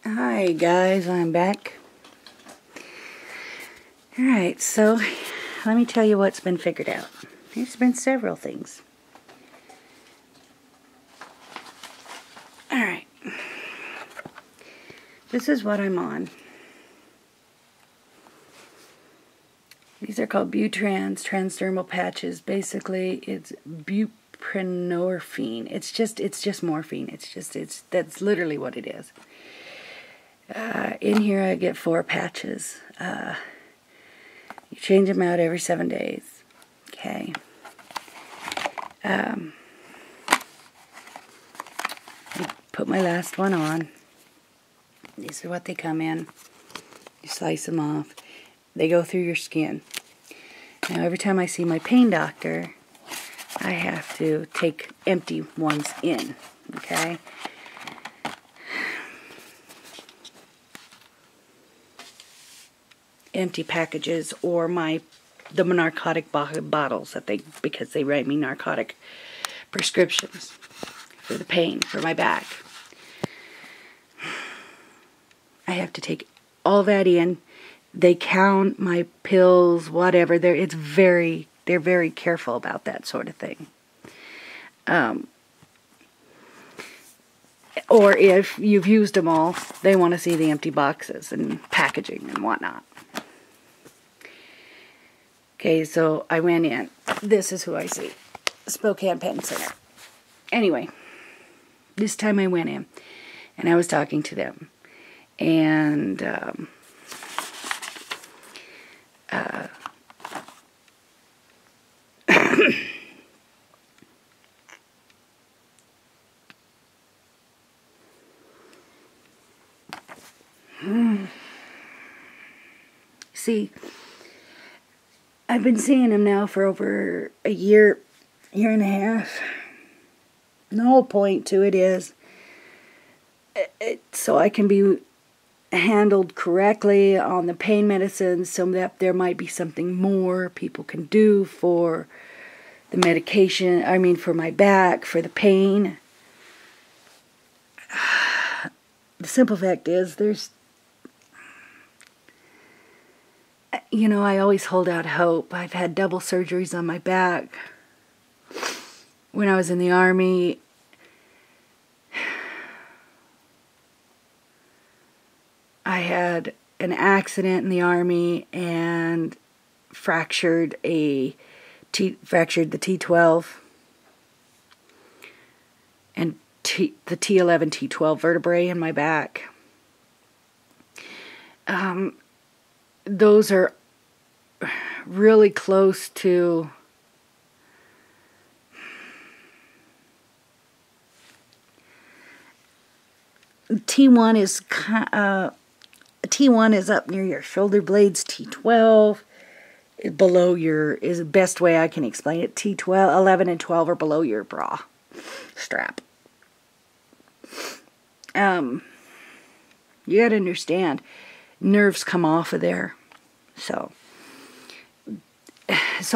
Hi guys, I'm back. Alright, so let me tell you what's been figured out. There's been several things. Alright. This is what I'm on. These are called Butrans transdermal patches. Basically, it's buprenorphine. It's just morphine. That's literally what it is. In here I get 4 patches. You change them out every 7 days. Okay. I put my last one on. These are what they come in. You slice them off. They go through your skin. Now every time I see my pain doctor, I have to take empty ones in. Okay? Empty packages or the narcotic bottles because they write me narcotic prescriptions for the pain for my back. I have to take all that in. They count my pills, whatever. They're very careful about that sort of thing. Or if you've used them all, they want to see the empty boxes and packaging and whatnot. Okay, so I went in. This is who I see. Spokane Pen Center. Anyway, this time I went in and I was talking to them. And see, I've been seeing him now for over a year and a half. The whole point to it is so I can be handled correctly on the pain medicines, so that there might be something more people can do for the medication, for my back, for the pain. The simple fact is I always hold out hope. I've had double surgeries on my back. When I was in the Army, I had an accident in the Army and fractured the T12 and the T11, T12 vertebrae in my back. Those are really close to T1 is up near your shoulder blades. T12 is below is the best way I can explain it. T12, 11 and 12 are below your bra strap. You gotta understand, nerves come off of there. So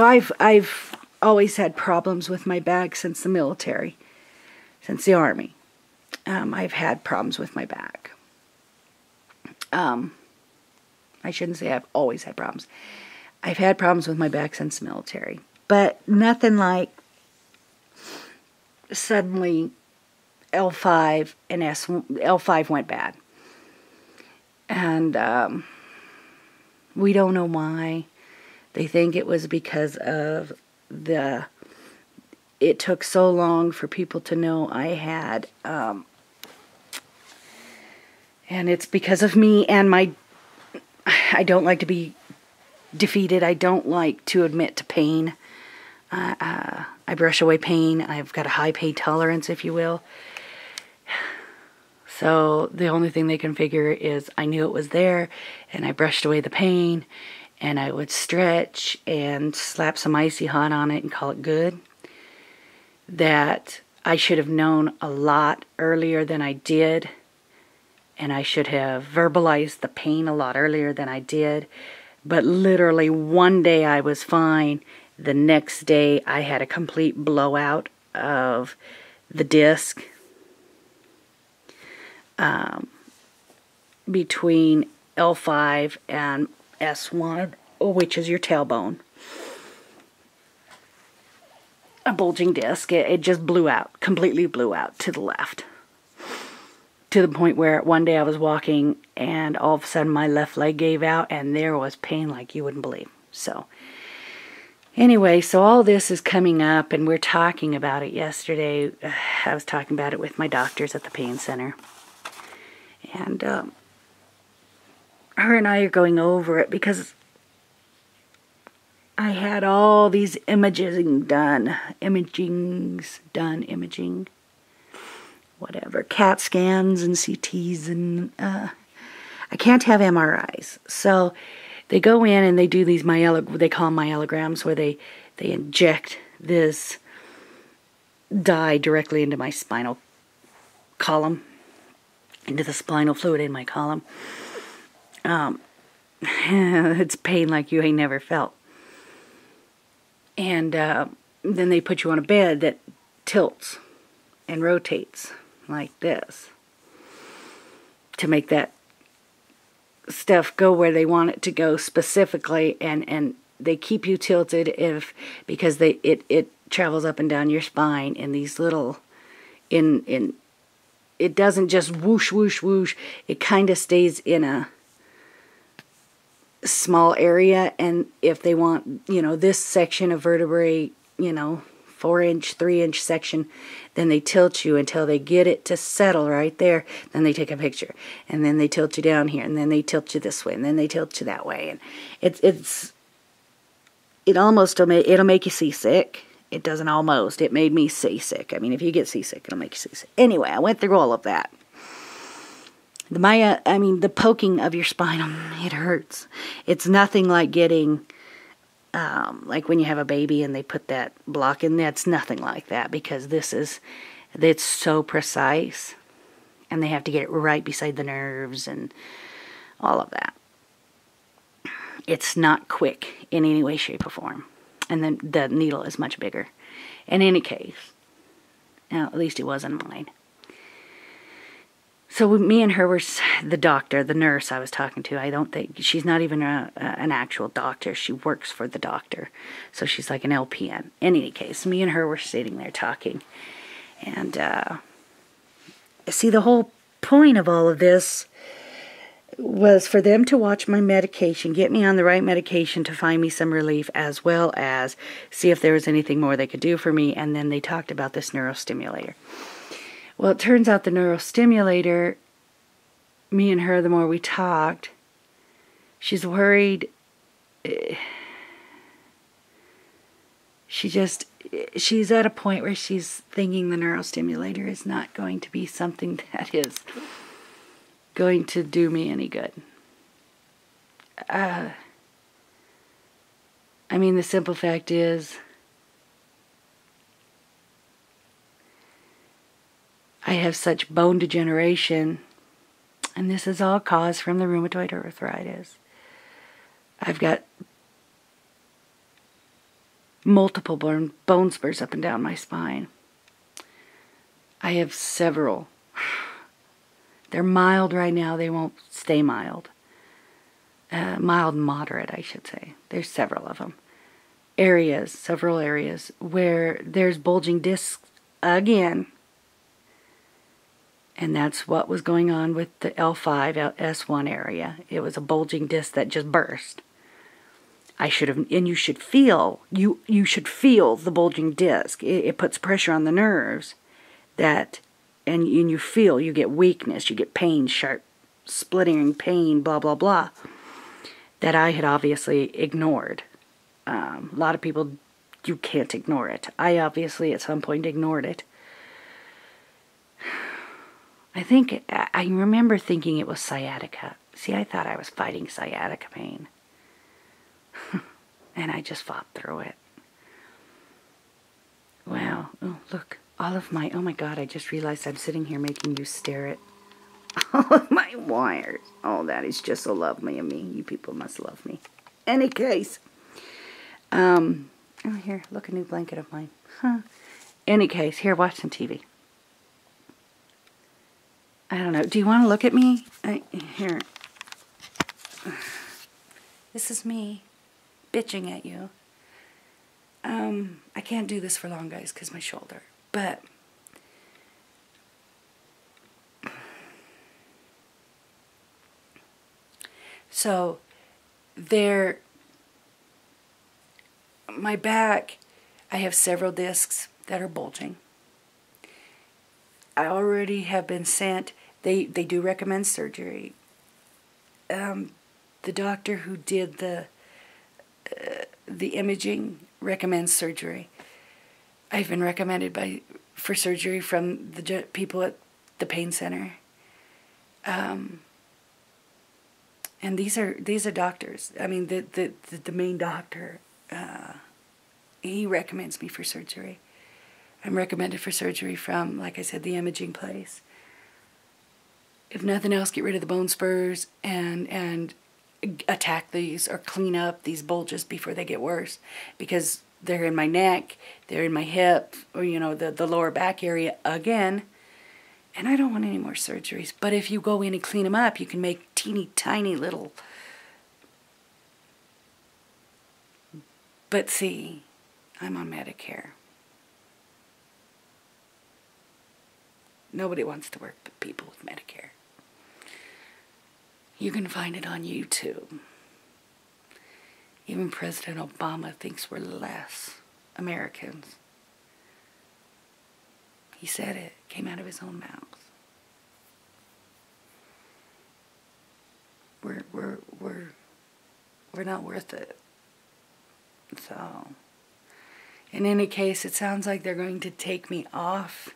I've always had problems with my back since the military, since the Army. I've had problems with my back. I shouldn't say I've always had problems. I've had problems with my back since the military. But nothing like suddenly L5 and L5 went bad. And we don't know why. They think it was because of it took so long for people to know I had, and it's because of me and I don't like to be defeated. I don't like to admit to pain. I brush away pain. I've got a high pain tolerance, if you will. So the only thing they can figure is I knew it was there, and I brushed away the pain, and I would stretch and slap some icy hot on it and call it good. That I should have known a lot earlier than I did, and I should have verbalized the pain a lot earlier than I did. But literally one day I was fine. The next day I had a complete blowout of the disc. between L5 and S1, which is your tailbone. A bulging disc. It just blew out, completely blew out to the left. To the point where one day I was walking and all of a sudden my left leg gave out and there was pain like you wouldn't believe. So anyway, so all this is coming up and we're talking about it yesterday. I was talking about it with my doctors at the pain center. And her and I are going over it because I had all these imaging, whatever, CAT scans and CTs, and I can't have MRIs. So they go in and they do these they call them myelograms, where they inject this dye directly into my spinal column, into the spinal fluid in my column. It's pain like you ain't never felt. And then they put you on a bed that tilts and rotates like this to make that stuff go where they want it to go specifically, and they keep you tilted because it travels up and down your spine in these little it doesn't just whoosh whoosh whoosh, it kind of stays in a small area. And if they want, this section of vertebrae, 4-inch, 3-inch section, then they tilt you until they get it to settle right there. Then they take a picture, and then they tilt you down here, and then they tilt you this way, and then they tilt you that way, and it'll make you seasick. It doesn't almost. It made me seasick. I mean, if you get seasick, it'll make you seasick. Anyway, I went through all of that. The poking of your spine, it hurts. It's nothing like getting, like when you have a baby and they put that block in there. It's nothing like that, because it's so precise, and they have to get it right beside the nerves and all of that. It's not quick in any way, shape, or form. And then the needle is much bigger. In any case, at least it was in mine. So me and her were the nurse I was talking to. I don't think, she's not even an actual doctor. She works for the doctor. So she's like an LPN. In any case, me and her were sitting there talking. And see, the whole point of all of this was for them to watch my medication, get me on the right medication to find me some relief, as well as see if there was anything more they could do for me. And then they talked about this neurostimulator. Well, it turns out the neurostimulator, me and her, the more we talked, she's worried. She's at a point where she's thinking the neurostimulator is not going to be something that is going to do me any good. The simple fact is, I have such bone degeneration, and this is all caused from the rheumatoid arthritis. I've got multiple bone spurs up and down my spine. I have several. They're mild right now. They won't stay mild. Mild and moderate, I should say. There's several of them. Several areas where there's bulging discs again. And that's what was going on with the L5, S1 area. It was a bulging disc that just burst. You should feel the bulging disc. It puts pressure on the nerves and you get weakness, you get pain, sharp, splitting pain, blah, blah, blah, that I had obviously ignored. A lot of people, you can't ignore it. I obviously at some point ignored it. I remember thinking it was sciatica. See, I thought I was fighting sciatica pain. And I just fought through it. Wow. Oh, look. Oh my God, I just realized I'm sitting here making you stare at all of my wires. Oh, that is just so lovely of me. You people must love me. Any case. Oh, here, look, a new blanket of mine. Huh. Any case, here, watch some TV. I don't know. Do you want to look at me? Here. This is me bitching at you. I can't do this for long, guys, because my shoulder. But so my back, I have several discs that are bulging. I already have been sent. They do recommend surgery. The doctor who did the imaging recommends surgery. I've been recommended for surgery from the people at the pain center. And these are doctors. I mean, the main doctor, he recommends me for surgery. I'm recommended for surgery from, like I said, the imaging place. If nothing else, get rid of the bone spurs and attack these or clean up these bulges before they get worse, because they're in my neck, they're in my hip, or the lower back area again, and I don't want any more surgeries. But if you go in and clean them up, you can make teeny tiny little. But see, I'm on Medicare. Nobody wants to work with people with Medicare. You can find it on YouTube. Even President Obama thinks we're less Americans. He said it. Came out of his own mouth. We're not worth it. So, in any case, it sounds like they're going to take me off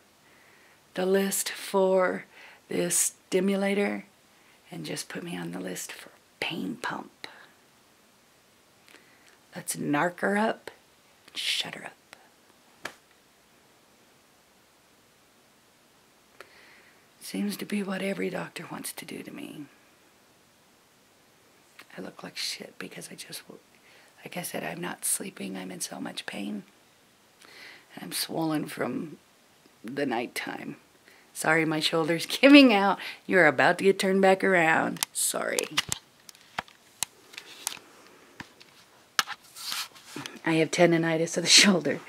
the list for this stimulator and just put me on the list for pain pump. Let's narc her up, shut her up. Seems to be what every doctor wants to do to me. I look like shit because like I said, I'm not sleeping. I'm in so much pain. And I'm swollen from the nighttime. Sorry, my shoulder's giving out. You're about to get turned back around. Sorry. I have tendonitis of the shoulder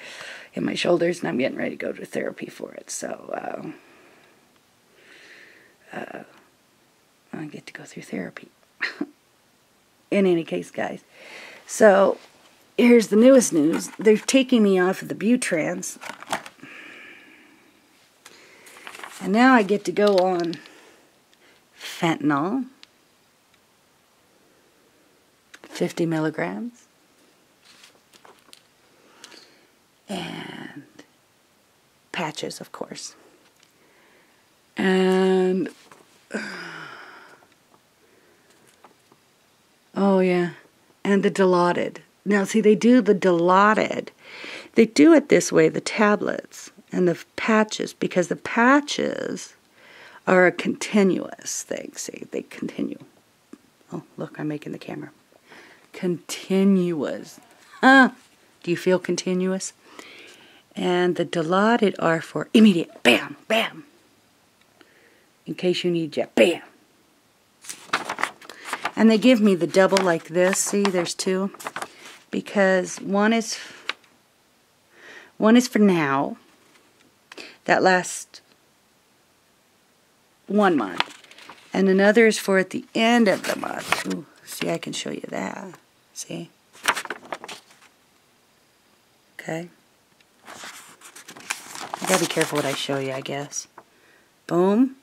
in my shoulders, and I'm getting ready to go to therapy for it. So, I get to go through therapy. In any case, guys. So, here's the newest news. They're taking me off of the Butrans. And now I get to go on fentanyl, 50 milligrams, and patches, of course. And, oh yeah, and the Dilaudid. Now, see, they do the Dilaudid. They do it this way, the tablets and the patches, because the patches are a continuous thing. See, they continue. Oh, look, I'm making the camera. Continuous. Do you feel continuous? And the Dilaudid are for immediate. Bam, bam. In case you need jet. Bam. And they give me the double like this. See, there's two. Because one is for now. That lasts 1 month. And another is for at the end of the month. Ooh, see, I can show you that. See? Okay. I gotta be careful what I show you, I guess. Boom.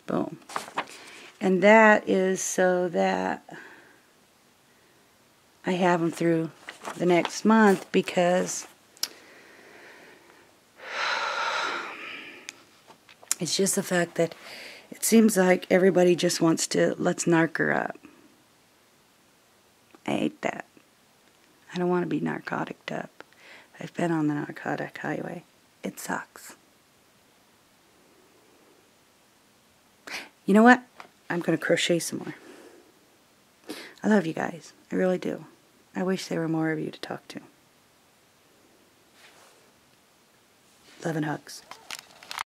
Boom. And that is so that I have them through the next month, because it's just the fact that it seems like everybody just wants to, let's narc her up. I hate that. I don't want to be narcoticed up. I've been on the narcotic highway. It sucks. You know what? I'm going to crochet some more. I love you guys. I really do. I wish there were more of you to talk to. Love and hugs.